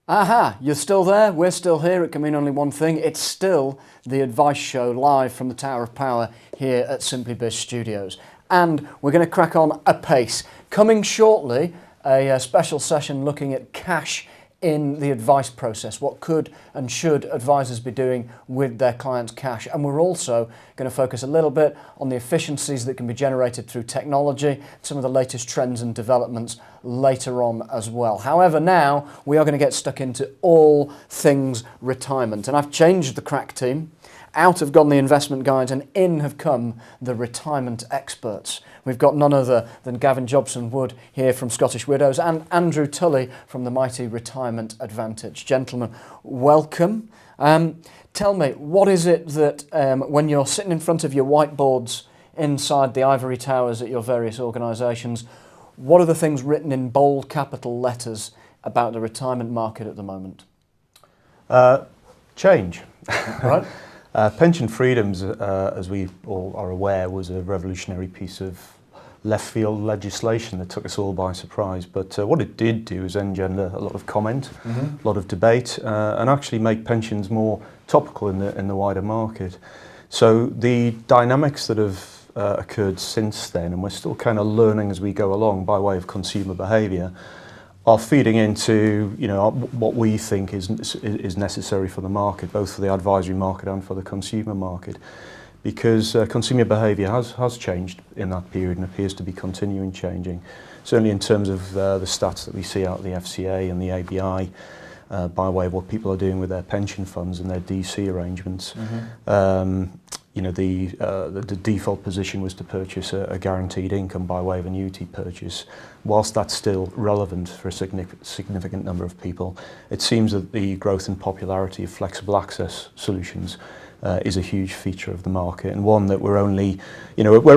Aha, you're still there, we're still here. It can mean only one thing. It's still the Advice Show live from the Tower of Power here at Simplybiz Studios. And we're going to crack on apace. Coming shortly, a special session looking at cash in the advice process. What could and should advisors be doing with their clients' cash? And we're also going to focus a little bit on the efficiencies that can be generated through technology, some of the latest trends and developments later on as well. However, now we are going to get stuck into all things retirement. And I've changed the crack team. Out have gone the investment guides and in have come the retirement experts. We've got none other than Gavin Jobson-Wood here from Scottish Widows and Andrew Tully from the mighty Retirement Advantage. Gentlemen, welcome. Tell me, what is it that when you're sitting in front of your whiteboards inside the ivory towers at your various organisations, what are the things written in bold capital letters about the retirement market at the moment? Change. Right. Pension freedoms, as we all are aware, was a revolutionary piece of left field legislation that took us all by surprise. But what it did do is engender a lot of comment, a lot of debate, and actually make pensions more topical in the wider market. So the dynamics that have occurred since then, and we're still kind of learning as we go along by way of consumer behaviour, are feeding into what we think is necessary for the market, both for the advisory market and for the consumer market, because consumer behaviour has changed in that period and appears to be continuing changing. Certainly in terms of the stats that we see out of the FCA and the ABI, by way of what people are doing with their pension funds and their DC arrangements. The default position was to purchase a guaranteed income by way of annuity purchase. Whilst that's still relevant for a significant number of people, it seems that the growth and popularity of flexible access solutions is a huge feature of the market, and one that we're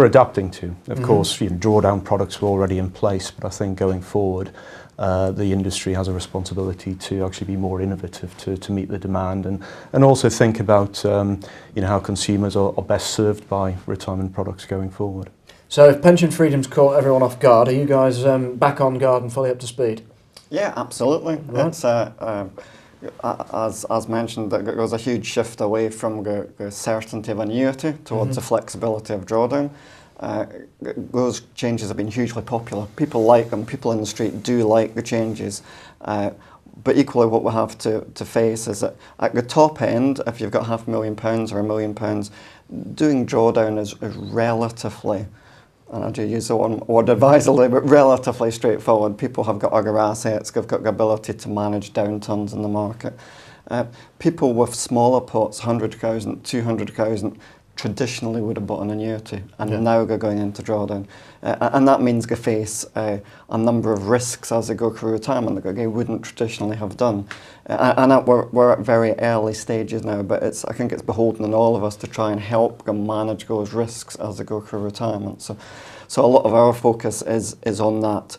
adapting to. Of course, drawdown products were already in place, but I think going forward, the industry has a responsibility to actually be more innovative to meet the demand and also think about how consumers are best served by retirement products going forward. So if pension freedom's caught everyone off guard, are you guys back on guard and fully up to speed? Yeah, absolutely. Right. It's as mentioned, there was a huge shift away from the certainty of annuity towards the flexibility of drawdown. Those changes have been hugely popular. People like them. People in the street do like the changes. But equally what we have to face is that at the top end, if you've got £500,000 or £1 million, doing drawdown is relatively, and I do use the word advisedly, but relatively straightforward. People have got other assets, they've got the ability to manage downturns in the market. People with smaller pots, 100,000, 200,000, traditionally would have bought an annuity, and now they're going into drawdown. And that means they face a number of risks as they go through retirement that they wouldn't traditionally have done. And we're at very early stages now, but I think it's beholden on all of us to try and help them manage those risks as they go through retirement. So a lot of our focus is on that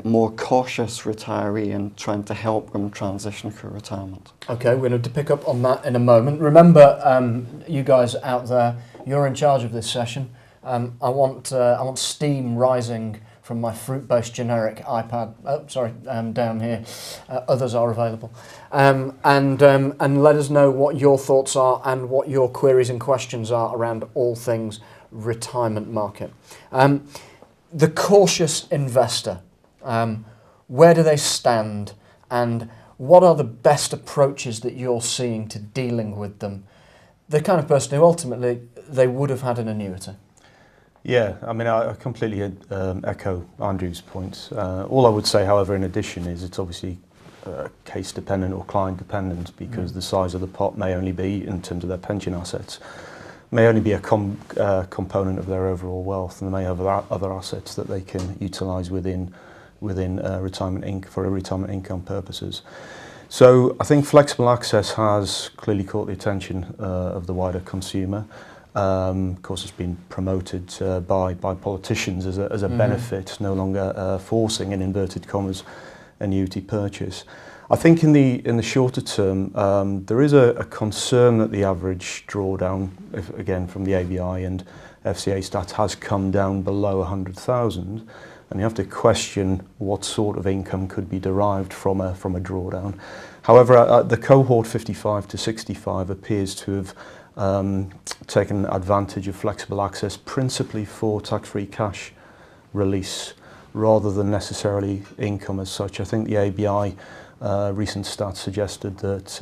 more cautious retiree and trying to help them transition through retirement. Okay, we're going to pick up on that in a moment. Remember, you guys out there, you're in charge of this session. I want steam rising from my fruit-based generic iPad. Oh, sorry, down here. Others are available. And let us know what your thoughts are and what your queries and questions are around all things retirement market. The cautious investor. Where do they stand, and what are the best approaches that you're seeing to dealing with them? The kind of person who ultimately they would have had an annuity. Yeah, I mean, I completely echo Andrew's points. All I would say, however, in addition, is it's obviously case dependent or client dependent, because the size of the pot may only be, in terms of their pension assets, may only be a component of their overall wealth, and they may have other assets that they can utilise within retirement income purposes. So I think flexible access has clearly caught the attention of the wider consumer. Of course, it's been promoted by politicians as a benefit, no longer forcing, in inverted commas, annuity purchase. I think in the shorter term, there is a concern that the average drawdown, again from the ABI and FCA stats, has come down below 100,000. and you have to question what sort of income could be derived from a drawdown. However, the cohort 55 to 65 appears to have taken advantage of flexible access principally for tax-free cash release rather than necessarily income as such. I think the ABI recent stats suggested that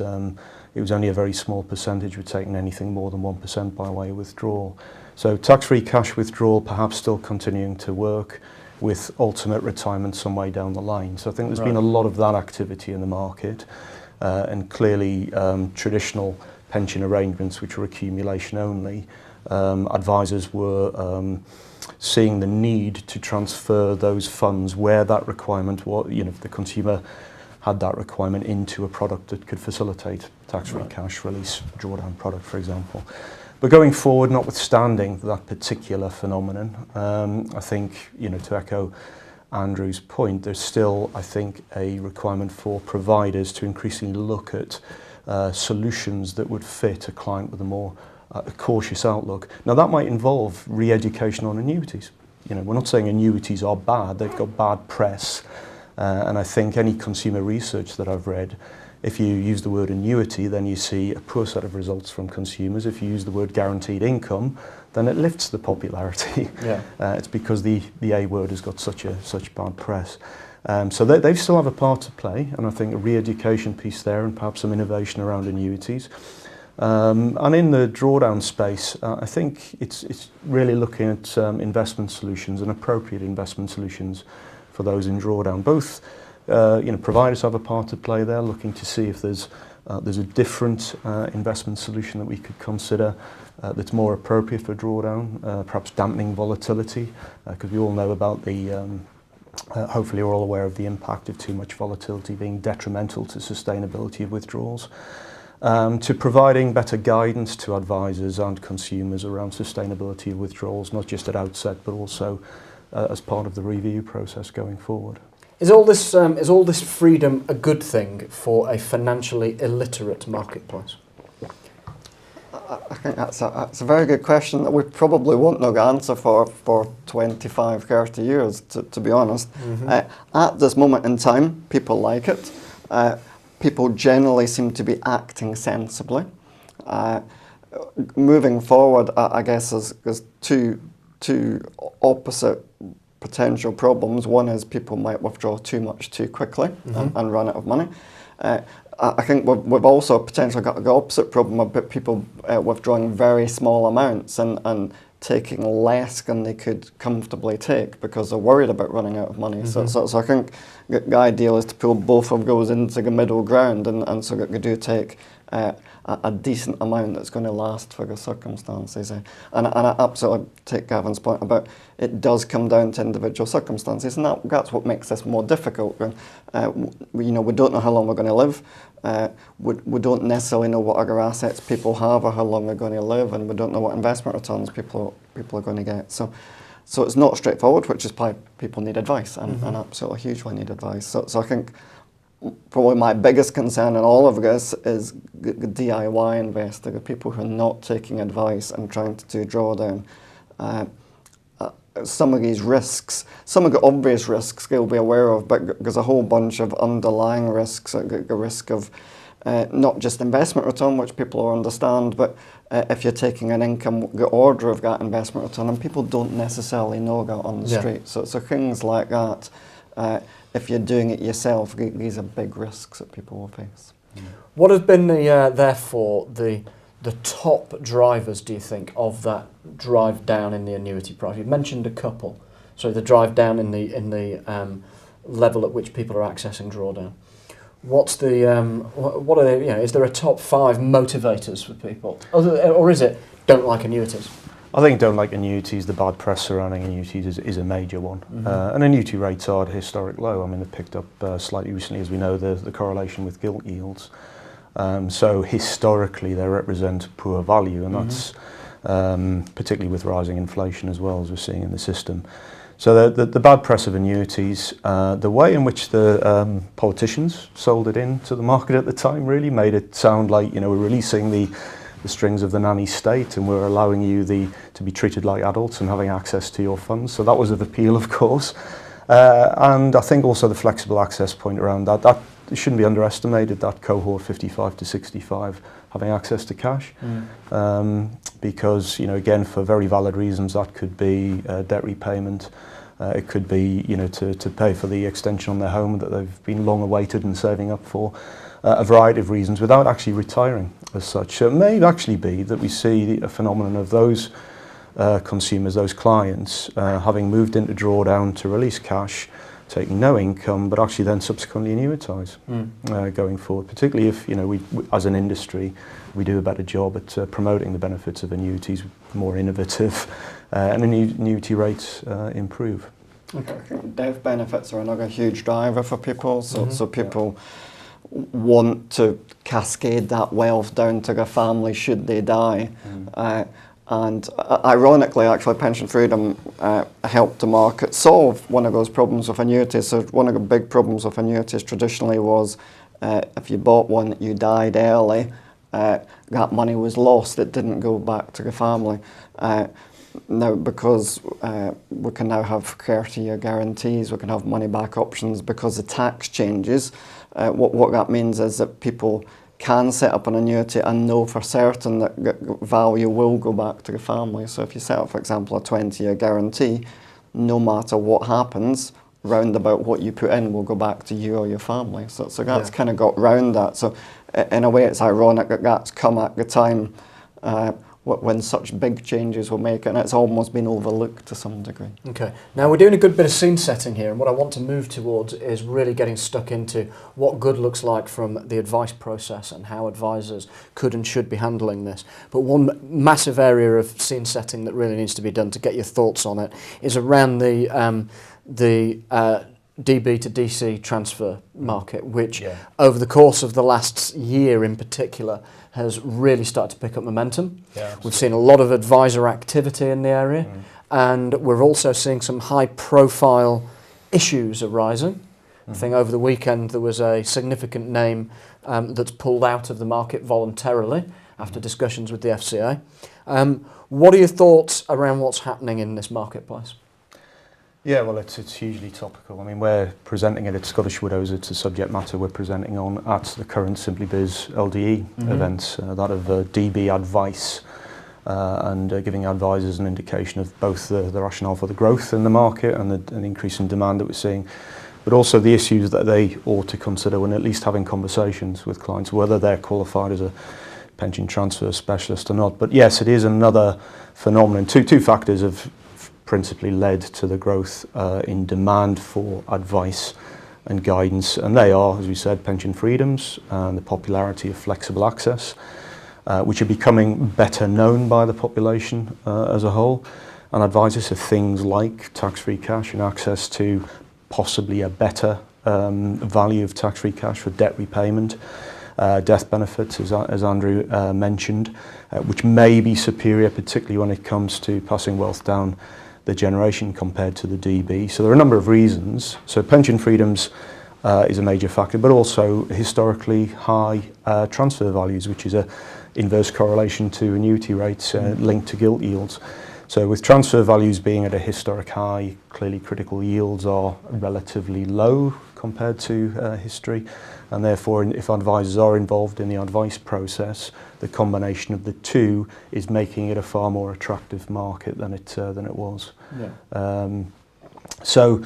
it was only a very small percentage were taking anything more than 1% by way of withdrawal. So tax-free cash withdrawal perhaps still continuing to work with ultimate retirement some way down the line. So I think there's been a lot of that activity in the market, and clearly traditional pension arrangements, which were accumulation only, advisors were seeing the need to transfer those funds where that requirement was, if the consumer had that requirement, into a product that could facilitate tax-free cash release, drawdown product, for example. But going forward, notwithstanding that particular phenomenon, I think, to echo Andrew's point, there's still, I think, a requirement for providers to increasingly look at solutions that would fit a client with a more cautious outlook. Now, that might involve re-education on annuities. We're not saying annuities are bad, they've got bad press. And I think any consumer research that I've read, if you use the word annuity, then you see a poor set of results from consumers. If you use the word guaranteed income, then it lifts the popularity. Yeah. It's because the A word has got such bad press. So they still have a part to play, and I think a re-education piece there and perhaps some innovation around annuities. And in the drawdown space, I think it's really looking at investment solutions and appropriate investment solutions for those in drawdown. Both providers have a part to play there, looking to see if there's a different investment solution that we could consider that's more appropriate for drawdown, perhaps dampening volatility, because we all know about the, hopefully we're all aware of the impact of too much volatility being detrimental to sustainability of withdrawals, to providing better guidance to advisors and consumers around sustainability of withdrawals, not just at outset, but also as part of the review process going forward. Is all this freedom a good thing for a financially illiterate marketplace? I think that's a very good question that we probably won't know the answer for 25, 30 years, to be honest. Mm-hmm. At this moment in time, people like it. People generally seem to be acting sensibly. Moving forward, I guess there's two opposite potential problems. One is people might withdraw too much too quickly and run out of money. I think we've also potentially got the opposite problem about people withdrawing very small amounts and taking less than they could comfortably take because they're worried about running out of money. Mm-hmm. So I think the ideal is to pull both of those into the middle ground and so that they do take a decent amount that's going to last for the circumstances. And I absolutely take Gavin's point about it does come down to individual circumstances, and that's what makes this more difficult. We don't know how long we're going to live. We don't necessarily know what other assets people have or how long they're going to live, and we don't know what investment returns people are going to get. So it's not straightforward, which is why people need advice, and absolutely hugely need advice. So I think probably my biggest concern in all of this is the DIY investor, the people who are not taking advice and trying to do drawdown. Some of these risks, some of the obvious risks they'll be aware of, but there's a whole bunch of underlying risks, the risk of not just investment return, which people will understand, but if you're taking an income, the order of that investment return, and people don't necessarily know that on the street. So things like that, if you're doing it yourself, these are big risks that people will face. What have been therefore the top drivers, do you think, of that drive down in the annuity price? You've mentioned a couple. So the drive down in the level at which people are accessing drawdown. What's the what are they? Is there a top 5 motivators for people, or is it don't like annuities? I think don't like annuities, the bad press surrounding annuities is a major one. Mm-hmm. And annuity rates are at a historic low. I mean, they've picked up slightly recently, as we know, the correlation with gilt yields. So historically, they represent poor value, and that's particularly with rising inflation as well, as we're seeing in the system. So the bad press of annuities, the way in which the politicians sold it into the market at the time really made it sound like, we're releasing the strings of the nanny state and we're allowing you to be treated like adults and having access to your funds. So that was of appeal, of course. And I think also the flexible access point around that shouldn't be underestimated, that cohort 55 to 65 having access to cash. Because, you know, again, for very valid reasons, that could be debt repayment. It could be, you know, to pay for the extension on their home that they've been long awaited and saving up for, a variety of reasons, without actually retiring as such. So it may actually be that we see a phenomenon of those consumers, those clients, having moved into drawdown to release cash, taking no income, but actually then subsequently annuitise going forward, particularly if, you know, we as an industry, we do a better job at promoting the benefits of annuities, more innovative, and annuity rates improve. Okay. Death benefits are another huge driver for people, so people want to cascade that wealth down to their family should they die. And ironically, actually, pension freedom helped the market solve one of those problems with annuities. So one of the big problems with annuities traditionally was if you bought one, you died early, that money was lost, it didn't go back to the family. Now, because we can now have 30-year guarantees, we can have money-back options because the tax changes. What that means is that people can set up an annuity and know for certain that value will go back to the family. So if you set up, for example, a 20-year guarantee, no matter what happens, round about what you put in will go back to you or your family. So that's kind of got round that. So in a way, it's ironic that that's come at the time when such big changes were made, and it's almost been overlooked to some degree. Okay, now we're doing a good bit of scene setting here, and what I want to move towards is really getting stuck into what good looks like from the advice process and how advisors could and should be handling this. But one massive area of scene setting that really needs to be done, to get your thoughts on it, is around the DB to DC transfer market, which over the course of the last year in particular has really started to pick up momentum. We've seen a lot of advisor activity in the area, and we're also seeing some high profile issues arising. I think over the weekend there was a significant name that's pulled out of the market voluntarily after discussions with the FCA. What are your thoughts around what's happening in this marketplace? Yeah, well, it's hugely topical. I mean, we're presenting it at Scottish Widows. It's a subject matter we're presenting on at the current Simplybiz LDE events, that of DB advice and giving advisors an indication of both the rationale for the growth in the market and an increase in demand that we're seeing, but also the issues that they ought to consider when at least having conversations with clients, whether they're qualified as a pension transfer specialist or not. But yes, it is another phenomenon. Two factors have principally led to the growth in demand for advice and guidance, and they are, as we said, pension freedoms and the popularity of flexible access, which are becoming better known by the population as a whole, and advisors have things like tax-free cash and access to possibly a better value of tax-free cash for debt repayment, death benefits, as Andrew mentioned, which may be superior, particularly when it comes to passing wealth down the generation compared to the DB. So there are a number of reasons. So pension freedoms is a major factor, but also historically high transfer values, which is a inverse correlation to annuity rates linked to gilt yields. So with transfer values being at a historic high, clearly critical yields are relatively low compared to history, and therefore if advisors are involved in the advice process, the combination of the two is making it a far more attractive market than it was. So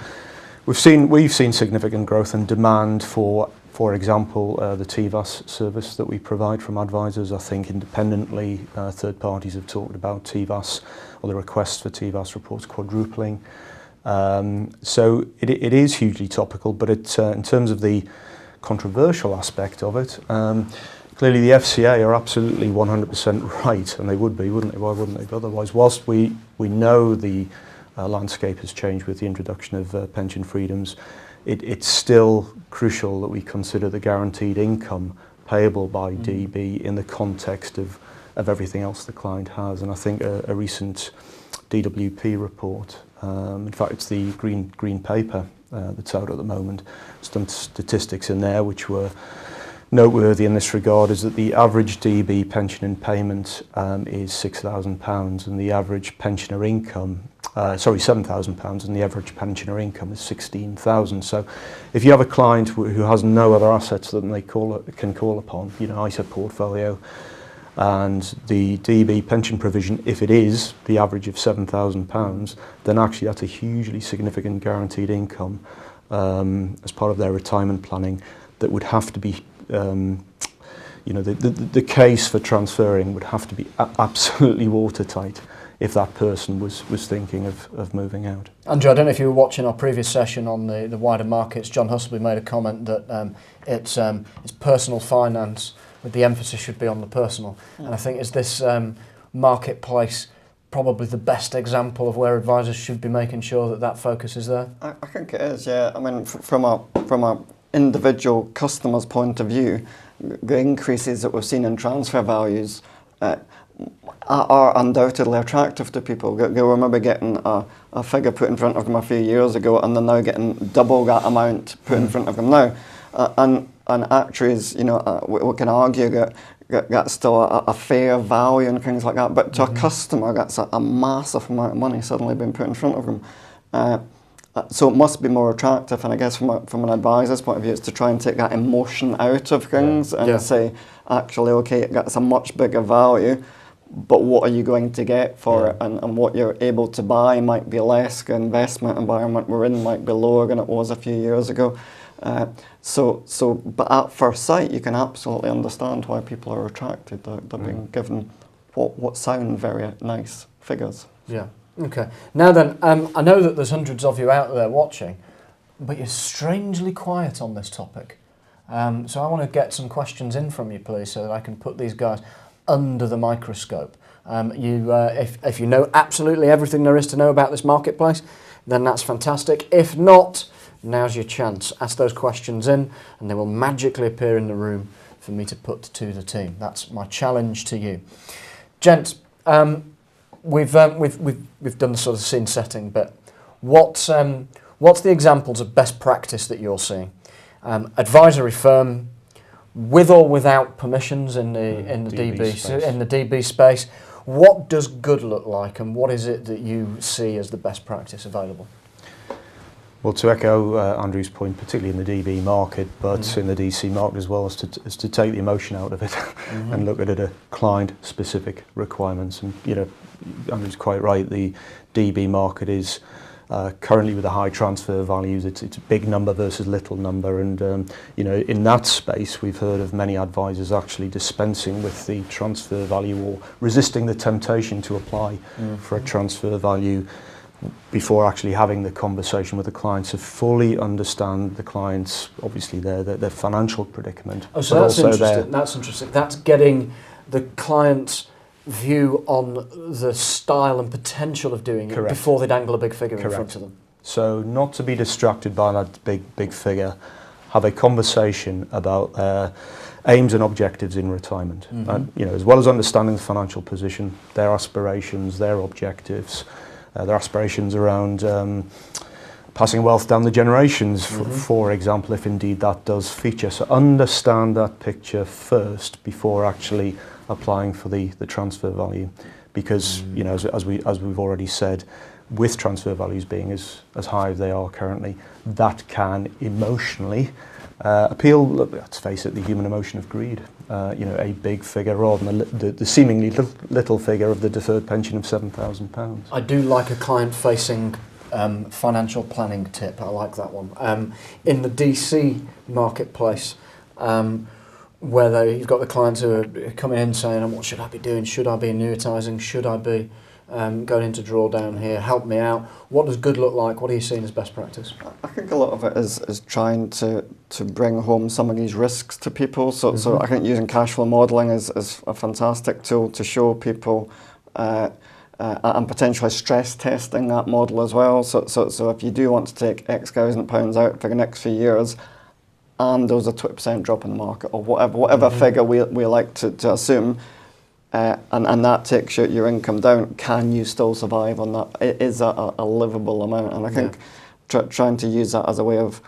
we've seen significant growth and demand for example, the TVAS service that we provide from advisors. I think independently third parties have talked about TVAS, or the requests for TVAS reports quadrupling. So it is hugely topical, but in terms of the controversial aspect of it, clearly the FCA are absolutely 100% right, and they would be, wouldn't they? Why wouldn't they? Otherwise, whilst we know the landscape has changed with the introduction of pension freedoms, it's still crucial that we consider the guaranteed income payable by DB in the context of everything else the client has. And I think a recent DWP report, in fact it's the green paper that's out at the moment, some statistics in there which were noteworthy in this regard, is that the average DB pension in payment is £6,000, and the average pensioner income £7,000, and the average pensioner income is 16,000. So if you have a client who has no other assets that they can call upon, you know, ISA portfolio, and the DB pension provision, if it is the average of £7,000, then actually that's a hugely significant guaranteed income as part of their retirement planning that would have to be, you know, the case for transferring would have to be absolutely watertight if that person was thinking of moving out. Andrew, I don't know if you were watching our previous session on the wider markets. John Husselby made a comment that it's personal finance, with the emphasis should be on the personal. And I think is this marketplace probably the best example of where advisors should be making sure that that focus is there? I think it is, yeah. I mean, from a individual customer's point of view, the increases that we've seen in transfer values are undoubtedly attractive to people. They were maybe getting a figure put in front of them a few years ago, and they're now getting double that amount put in front of them now. And actuaries, you know, we can argue that that's still a fair value and things like that, but to a customer, that's a massive amount of money suddenly being put in front of them. So it must be more attractive, and I guess from an advisor's point of view, it's to try and take that emotion out of things and say, actually, okay, that's a much bigger value, but what are you going to get for it? And what you're able to buy might be less. The investment environment we're in might be lower than it was a few years ago. But at first sight, you can absolutely understand why people are attracted. They're being given what sound very nice figures. Yeah. Okay. Now then, I know that there's hundreds of you out there watching, but you're strangely quiet on this topic. So I want to get some questions in from you, please, so that I can put these guys under the microscope. If you know absolutely everything there is to know about this marketplace, then that's fantastic. If not, now's your chance. Ask those questions in, and they will magically appear in the room for me to put to the team. That's my challenge to you, gents. We've done the sort of scene setting, but what's the examples of best practice that you're seeing? Advisory firm, with or without permissions in the DB space. What does good look like, and what is it that you see as the best practice available? Well, to echo Andrew's point, particularly in the DB market, but in the DC market as well, is to take the emotion out of it and look at it at client-specific requirements. And you know, Andrew's quite right. The DB market is currently with the high transfer values. It's a big number versus little number, and you know, in that space, we've heard of many advisors actually dispensing with the transfer value or resisting the temptation to apply for a transfer value before actually having the conversation with the clients to fully understand the clients, obviously their financial predicament. Oh, so that's interesting. That's interesting. That's getting the client's view on the style and potential of doing it before they dangle a big figure in front of them. So not to be distracted by that big figure, have a conversation about aims and objectives in retirement. And, you know, as well as understanding the financial position, their aspirations, their objectives, their aspirations around passing wealth down the generations, for example, if indeed that does feature. So understand that picture first before actually applying for the transfer value, because you know, as we've already said, with transfer values being as high as they are currently, that can emotionally appeal. Let's face it, the human emotion of greed. You know, a big figure rather than the seemingly little figure of the deferred pension of £7,000. I do like a client-facing financial planning tip. I like that one. In the DC marketplace, where you've got the clients who are coming in saying, "What should I be doing? Should I be annuitising? Should I be going into drawdown here? Help me out." What does good look like? What are you seeing as best practice? I think a lot of it is trying to bring home some of these risks to people. So I think using cash flow modelling is a fantastic tool to show people and potentially stress testing that model as well. So if you do want to take X thousand pounds out for the next few years, and there's a 20% drop in the market or whatever figure we like to assume, and that takes your income down, can you still survive on that? It is a livable amount, and I think trying to use that as a way of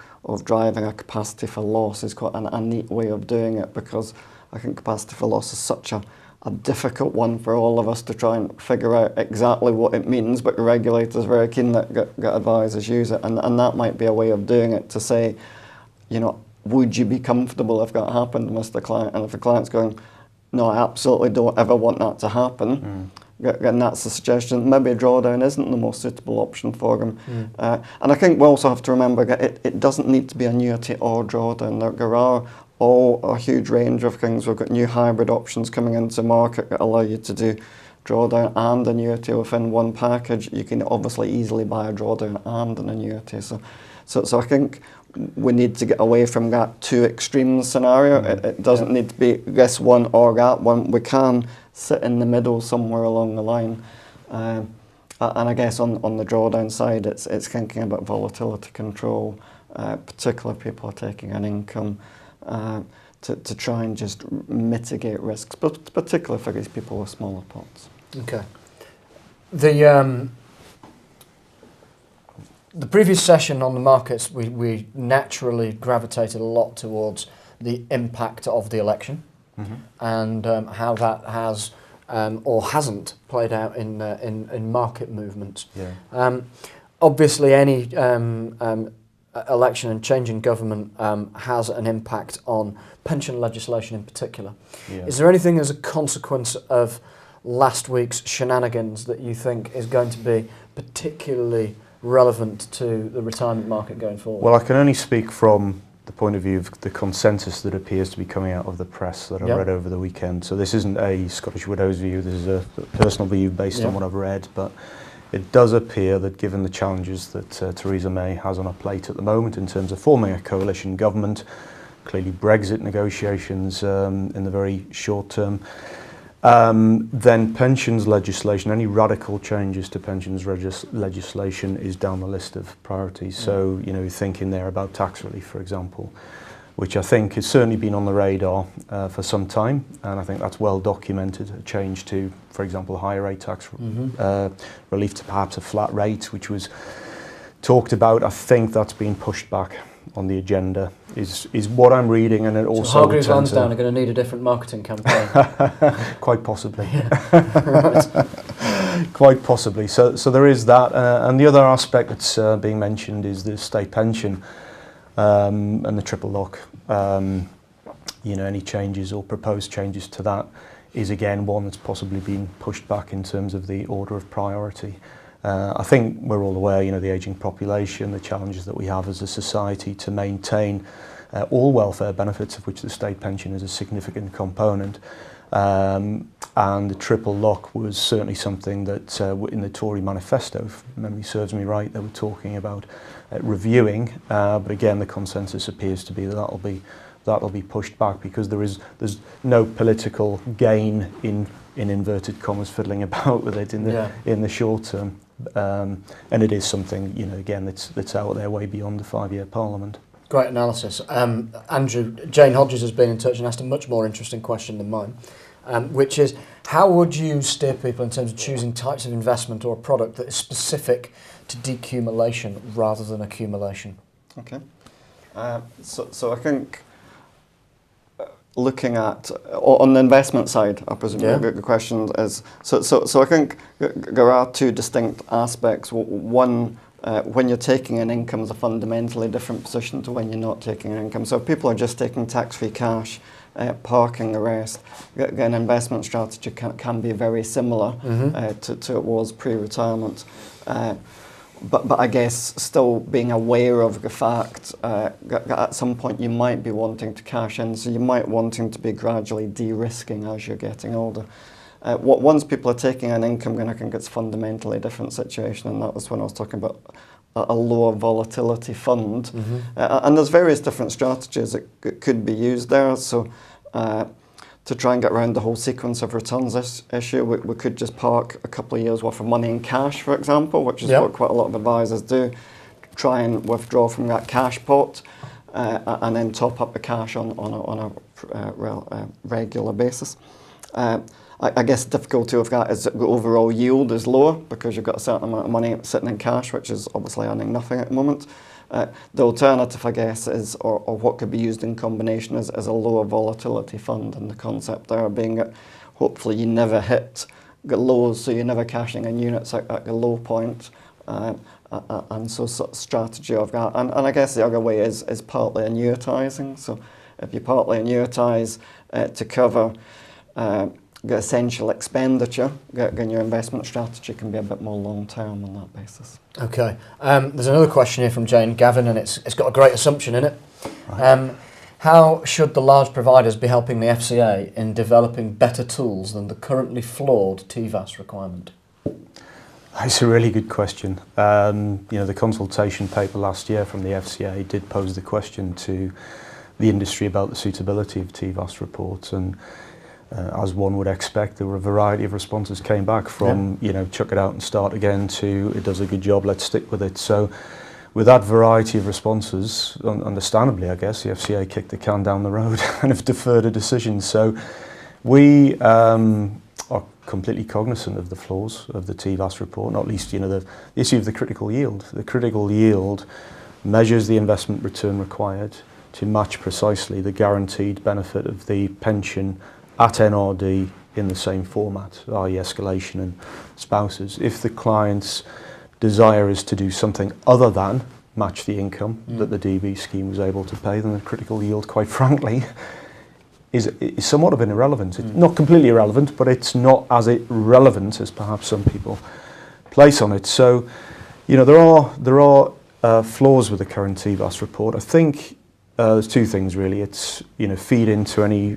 driving a capacity for loss is quite a neat way of doing it, because I think capacity for loss is such a a difficult one for all of us to try and figure out exactly what it means, but the regulator's very keen that get advisors use it, and that might be a way of doing it, to say, you know, would you be comfortable if that happened, Mr. Client? And if the client's going, no, I absolutely don't ever want that to happen, and that's the suggestion, maybe a drawdown isn't the most suitable option for them. And I think we also have to remember that it doesn't need to be annuity or drawdown. There are a huge range of things. We've got new hybrid options coming into market that allow you to do drawdown and annuity within one package. You can obviously easily buy a drawdown and an annuity. So I think we need to get away from that two extremes scenario. It doesn't need to be this one or that one. We can sit in the middle somewhere along the line. And I guess on the drawdown side, it's thinking about volatility control, particularly if people are taking an income, to try and just mitigate risks, but particularly for these people with smaller pots. Okay. The previous session on the markets, we naturally gravitated a lot towards the impact of the election and how that has or hasn't played out in market movements. Yeah. Obviously, any election and change in government has an impact on pension legislation in particular. Yeah. Is there anything as a consequence of last week's shenanigans that you think is going to be particularly relevant to the retirement market going forward? Well, I can only speak from the point of view of the consensus that appears to be coming out of the press that I read over the weekend. So this isn't a Scottish Widows view, this is a personal view based on what I've read, but it does appear that given the challenges that Theresa May has on her plate at the moment in terms of forming a coalition government, clearly Brexit negotiations in the very short term, then pensions legislation, any radical changes to pensions legislation is down the list of priorities. So, you know, thinking there about tax relief, for example, which I think has certainly been on the radar for some time, and I think that's well documented, a change to, for example, higher rate tax relief to perhaps a flat rate, which was talked about. I think that's been pushed back on the agenda, is what I'm reading, and it also... So Hargreaves Lansdown are going to need a different marketing campaign? Quite possibly. Quite possibly. So there is that, and the other aspect that's being mentioned is the state pension and the triple lock. You know, any changes or proposed changes to that is again one that's possibly been pushed back in terms of the order of priority. I think we're all aware, you know, the ageing population, the challenges that we have as a society to maintain all welfare benefits, of which the state pension is a significant component. And the triple lock was certainly something that in the Tory manifesto, if memory serves me right, they were talking about reviewing. But again, the consensus appears to be that that'll be pushed back because there's no political gain in inverted commas fiddling about with it in the short term. And it is something, you know, again, that's out there way beyond the 5-year Parliament. Great analysis. Andrew, Jane Hodges has been in touch and asked a much more interesting question than mine, which is, how would you steer people in terms of choosing types of investment or a product that is specific to decumulation rather than accumulation? Okay. So I think looking at, on the investment side, I presume the question is, so I think there are two distinct aspects. One, when you're taking an income is a fundamentally different position to when you're not taking an income. So if people are just taking tax-free cash, parking the rest, an investment strategy can be very similar to it was pre-retirement. But I guess still being aware of the fact that at some point you might be wanting to cash in, so you might wanting to be gradually de-risking as you're getting older. Once people are taking an income, then I think it's a fundamentally different situation, and that was when I was talking about a lower volatility fund. And there's various different strategies that could be used there. So to try and get around the whole sequence of returns issue, we could just park a couple of years worth of money in cash, for example, which is what quite a lot of advisors do. Try and withdraw from that cash pot and then top up the cash on a regular basis. I guess the difficulty of that is that the overall yield is lower because you've got a certain amount of money sitting in cash, which is obviously earning nothing at the moment. The alternative, I guess, is, or what could be used in combination is a lower volatility fund, and the concept there being that hopefully you never hit the lows, so you're never cashing in units at the low point. And so sort of strategy of that. And I guess the other way is partly annuitising. So if you partly annuitise to cover the essential expenditure, then your investment strategy can be a bit more long-term on that basis. Okay. There's another question here from Jane Gavin, and it's got a great assumption in it. Right. How should the large providers be helping the FCA in developing better tools than the currently flawed TVAS requirement? That's a really good question. The consultation paper last year from the FCA did pose the question to the industry about the suitability of TVAS reports, and as one would expect, there were a variety of responses came back from, chuck it out and start again, to it does a good job, let's stick with it. So with that variety of responses, understandably, I guess, the FCA kicked the can down the road and have deferred a decision. So we are completely cognizant of the flaws of the TVAS report, not least, the issue of the critical yield. The critical yield measures the investment return required to match precisely the guaranteed benefit of the pension at NRD in the same format, i.e. escalation and spouses. If the client's desire is to do something other than match the income that the DB scheme was able to pay, then the critical yield, quite frankly, is somewhat of an irrelevant. It's not completely irrelevant, but it's not as irrelevant as perhaps some people place on it. So, there are flaws with the current TVAS report. I think there's two things really. It's feed into any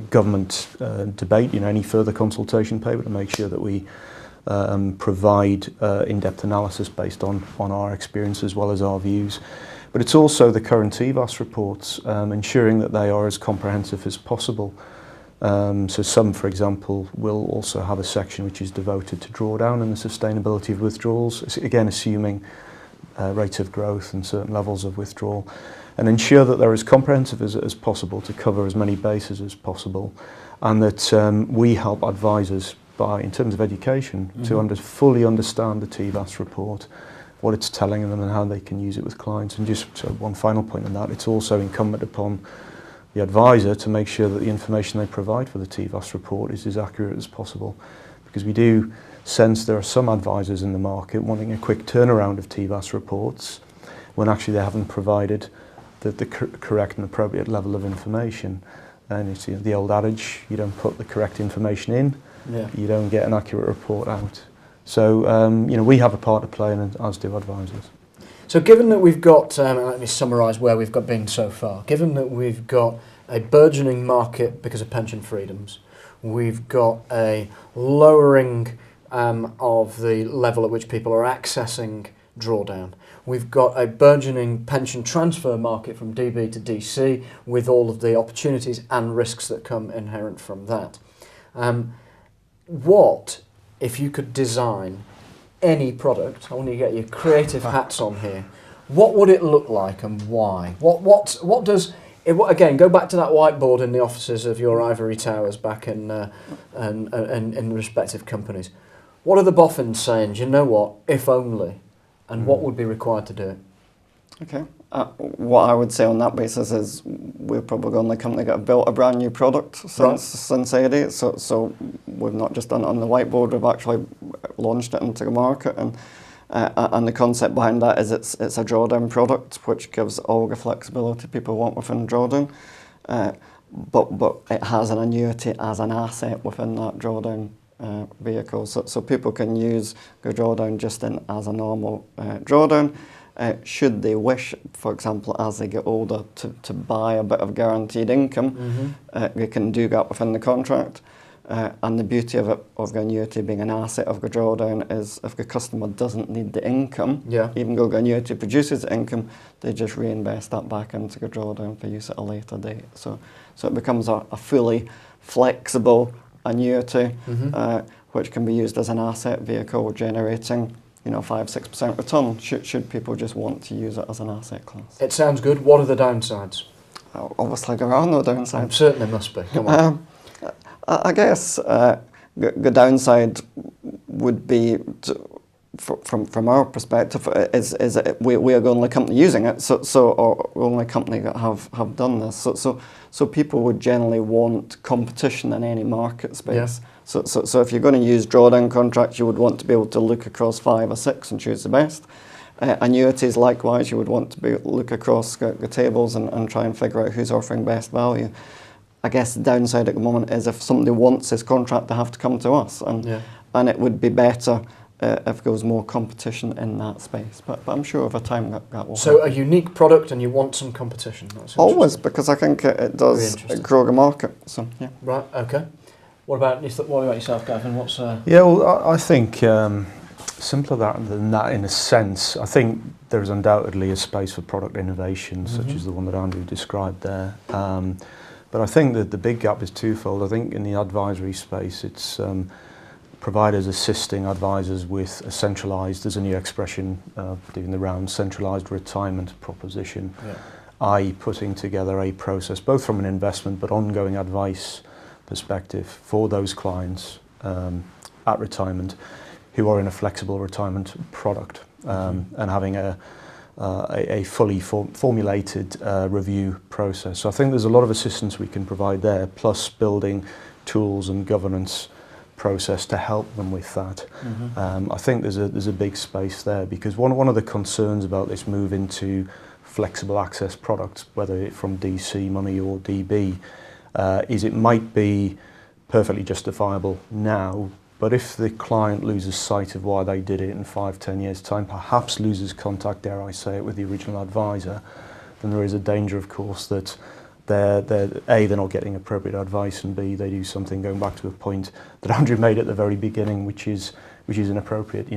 government debate, any further consultation paper, to make sure that we provide in-depth analysis based on our experience as well as our views. But it's also the current TVAS reports, ensuring that they are as comprehensive as possible. So some, for example, will also have a section which is devoted to drawdown and the sustainability of withdrawals, again assuming rates of growth and certain levels of withdrawal, and ensure that they're as comprehensive as possible to cover as many bases as possible, and that we help advisors in terms of education, to fully understand the TVAS report, what it's telling them and how they can use it with clients. And just one final point on that, it's also incumbent upon the advisor to make sure that the information they provide for the TVAS report is as accurate as possible, because we do sense there are some advisors in the market wanting a quick turnaround of TVAS reports when actually they haven't provided the correct and appropriate level of information. And it's the old adage, you don't put the correct information in, you don't get an accurate report out. So we have a part to play, and as do advisors. So given that we've got, let me summarise where we've been so far, given that we've got a burgeoning market because of pension freedoms, we've got a lowering of the level at which people are accessing drawdown, we've got a burgeoning pension transfer market from DB to DC with all of the opportunities and risks that come inherent from that. What, if you could design any product, I want you to get your creative hats on here, what would it look like and why? What does, again, go back to that whiteboard in the offices of your ivory towers back in the respective companies. What are the boffins saying? Do you know what? If only. And what would be required to do it? Okay. What I would say on that basis is we're probably the only company that have built a brand new product since 80. So we've not just done it on the whiteboard, we've actually launched it into the market. And the concept behind that is it's a drawdown product, which gives all the flexibility people want within drawdown. But it has an annuity as an asset within that drawdown vehicle. So people can use the drawdown just as a normal drawdown. Should they wish, for example, as they get older, to buy a bit of guaranteed income, they can do that within the contract. And the beauty of the annuity being an asset of the drawdown is if the customer doesn't need the income, even though the annuity produces the income, they just reinvest that back into the drawdown for use at a later date. So it becomes a fully flexible annuity, which can be used as an asset vehicle, generating 5-6% return, should people just want to use it as an asset class. It sounds good. What are the downsides? Obviously there are no downsides. Certainly must be. Come on. I guess the downside would be from our perspective, is that we are the only company using it, or only company that have done this. So people would generally want competition in any market space. Yeah. So if you're going to use drawdown contracts, you would want to be able to look across 5 or 6 and choose the best. Annuities, likewise, you would want to look across the tables and try and figure out who's offering best value. I guess the downside at the moment is if somebody wants this contract, they have to come to us, and it would be better if there was more competition in that space. But I'm sure over time that will So happen. a unique product and you want some competition. That's always, because I think it does grow the market. So yeah. Right. Okay. What about yourself, Gavin? What's Yeah, well, I think simpler than that in a sense. I think there is undoubtedly a space for product innovation, such as the one that Andrew described there. But I think that the big gap is twofold. I think in the advisory space, it's providers assisting advisors with a centralised, there's a new expression doing the round, centralised retirement proposition, i.e. putting together a process, both from an investment but ongoing advice perspective for those clients at retirement who are in a flexible retirement product, and having a fully formulated review process. So I think there's a lot of assistance we can provide there, plus building tools and governance process to help them with that. I think there's a big space there, because one of the concerns about this move into flexible access products, whether it from DC money or DB, is it might be perfectly justifiable now, but if the client loses sight of why they did it in 5-10 years time, perhaps loses contact, dare I say it, with the original advisor, then there is a danger, of course, that they're not getting appropriate advice, and B, they do something, going back to a point that Andrew made at the very beginning, which is inappropriate,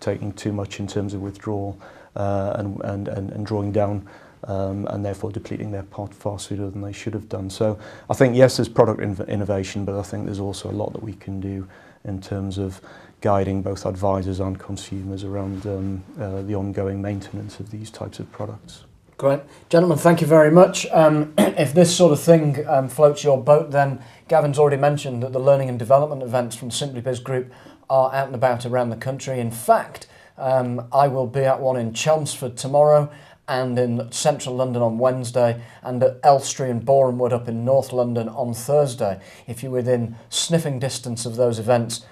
taking too much in terms of withdrawal and drawing down, and therefore depleting their pot far sooner than they should have done. So I think, yes, there's product innovation, but I think there's also a lot that we can do in terms of guiding both advisors and consumers around the ongoing maintenance of these types of products. Great. Gentlemen, thank you very much. If this sort of thing floats your boat, then Gavin's already mentioned that the learning and development events from Simplybiz Group are out and about around the country. In fact, I will be at one in Chelmsford tomorrow, and in central London on Wednesday, and at Elstree and Borehamwood up in North London on Thursday. If you're within sniffing distance of those events,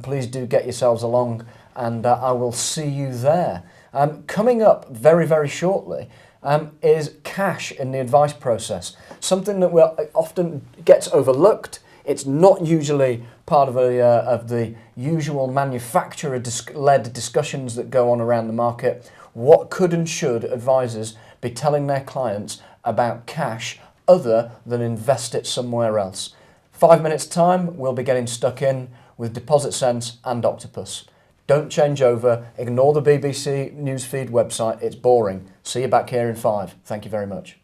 please do get yourselves along, and I will see you there. Coming up very, very shortly is cash in the advice process, something that often gets overlooked. It's not usually part of the usual manufacturer-led discussions that go on around the market. What could and should advisors be telling their clients about cash other than invest it somewhere else? 5 minutes time, we'll be getting stuck in with Deposit Sense and Octopus. Don't change over, ignore the BBC Newsfeed website, it's boring. See you back here in 5. Thank you very much.